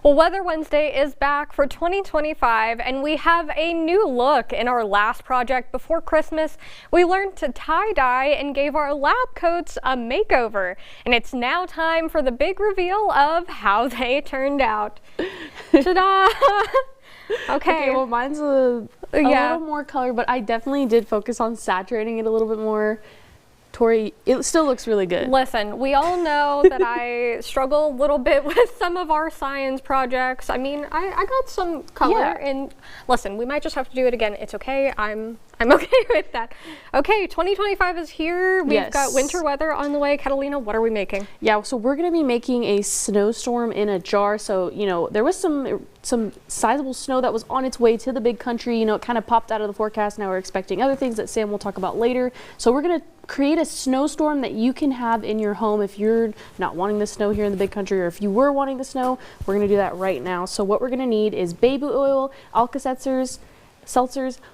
Well, Weather Wednesday is back for 2025, and we have a new look. In our last project before Christmas, we learned to tie-dye and gave our lab coats a makeover. And it's now time for the big reveal of how they turned out. Ta-da! Okay, well, mine's a little more color, but I definitely did focus on saturating it a little bit more. Tori, it still looks really good. Listen, we all know that I struggle a little bit with some of our science projects. I mean, I got some color, and listen, we might just have to do it again. It's okay. I'm okay with that. Okay, 2025 is here. We've got winter weather on the way. Catalina, what are we making? Yeah, so we're going to be making a snowstorm in a jar. So, you know, there was some sizable snow that was on its way to the big country. You know, it kind of popped out of the forecast. Now we're expecting other things that Sam will talk about later. So we're going to create a snowstorm that you can have in your home if you're not wanting the snow here in the big country, or if you were wanting the snow. We're going to do that right now. So what we're going to need is baby oil, Alka-Seltzers,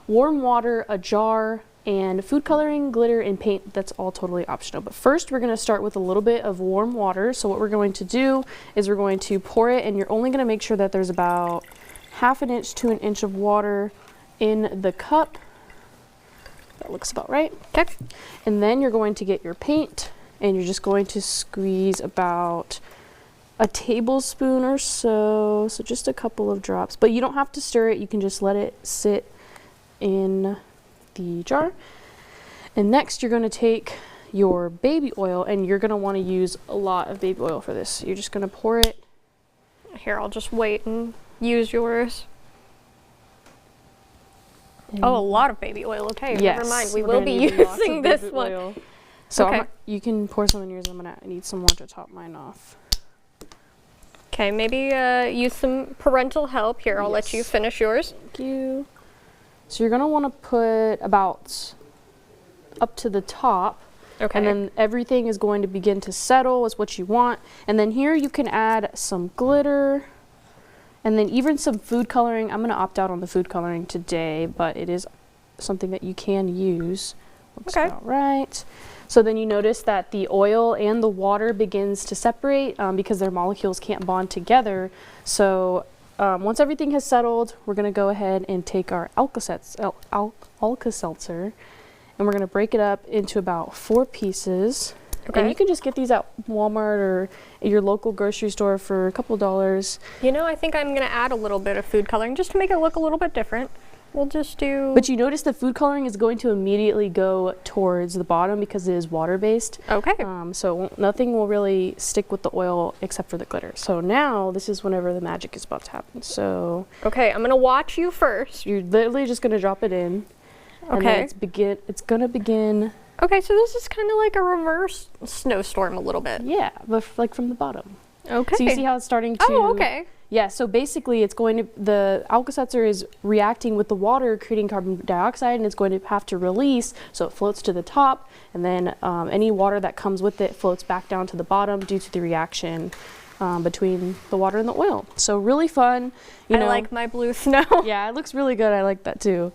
warm water, a jar, and food coloring, glitter, and paint. That's all totally optional. But first, we're going to start with a little bit of warm water. So what we're going to do is we're going to pour it, and you're only going to make sure that there's about ½ an inch to an inch of water in the cup. That looks about right. Okay. And then you're going to get your paint, and you're just going to squeeze about a tablespoon or so just a couple of drops. But you don't have to stir it. You can just let it sit in the jar. And next, you're going to take your baby oil, and you're going to want to use a lot of baby oil for this. You're just going to pour it. Here, I'll just wait and use yours. Oh, a lot of baby oil. Okay, yes, never mind. We will be using this one. Oil. So okay. You can pour some in yours. I need some water to top mine off. Okay, maybe use some parental help. Here, I'll let you finish yours. Thank you. So you're going to want to put about up to the top. Okay. And then everything is going to begin to settle is what you want. And then here you can add some glitter. And then even some food coloring. I'm going to opt out on the food coloring today, but it is something that you can use. Looks about right. So then you notice that the oil and the water begins to separate because their molecules can't bond together. So once everything has settled, we're going to go ahead and take our Alka-Seltzer, and we're going to break it up into about 4 pieces. Okay. And you can just get these at Walmart or at your local grocery store for a couple dollars. You know, I think I'm going to add a little bit of food coloring just to make it look a little bit different. We'll just do... But you notice the food coloring is going to immediately go towards the bottom because it is water-based. Okay. So nothing will really stick with the oil except for the glitter. So now this is whenever the magic is about to happen. So... Okay, I'm going to watch you first. You're literally just going to drop it in. Okay. And then it's going to begin... Okay, so this is kind of like a reverse snowstorm a little bit. Yeah, but like from the bottom. Okay. So you see how it's starting to... Oh, okay. Yeah, so basically it's going to... The Alka-Seltzer is reacting with the water, creating carbon dioxide, and it's going to have to release, so it floats to the top, and then any water that comes with it floats back down to the bottom due to the reaction between the water and the oil. So really fun. I like my blue snow. Yeah, it looks really good. I like that too.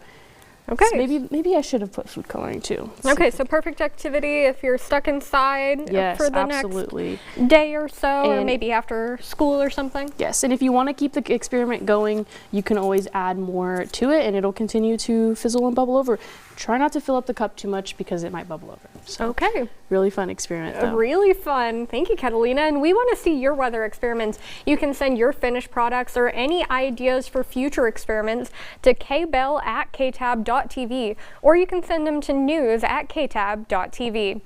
Okay. So maybe I should have put food coloring too. Okay, so perfect activity if you're stuck inside for the next day or so, or maybe after school or something. Yes, and if you want to keep the experiment going, you can always add more to it, and it'll continue to fizzle and bubble over. Try not to fill up the cup too much because it might bubble over. So, okay. Really fun experiment though. Really fun. Thank you, Catalina. And we want to see your weather experiments. You can send your finished products or any ideas for future experiments to kbell@ktab.tv, or you can send them to news@ktab.tv.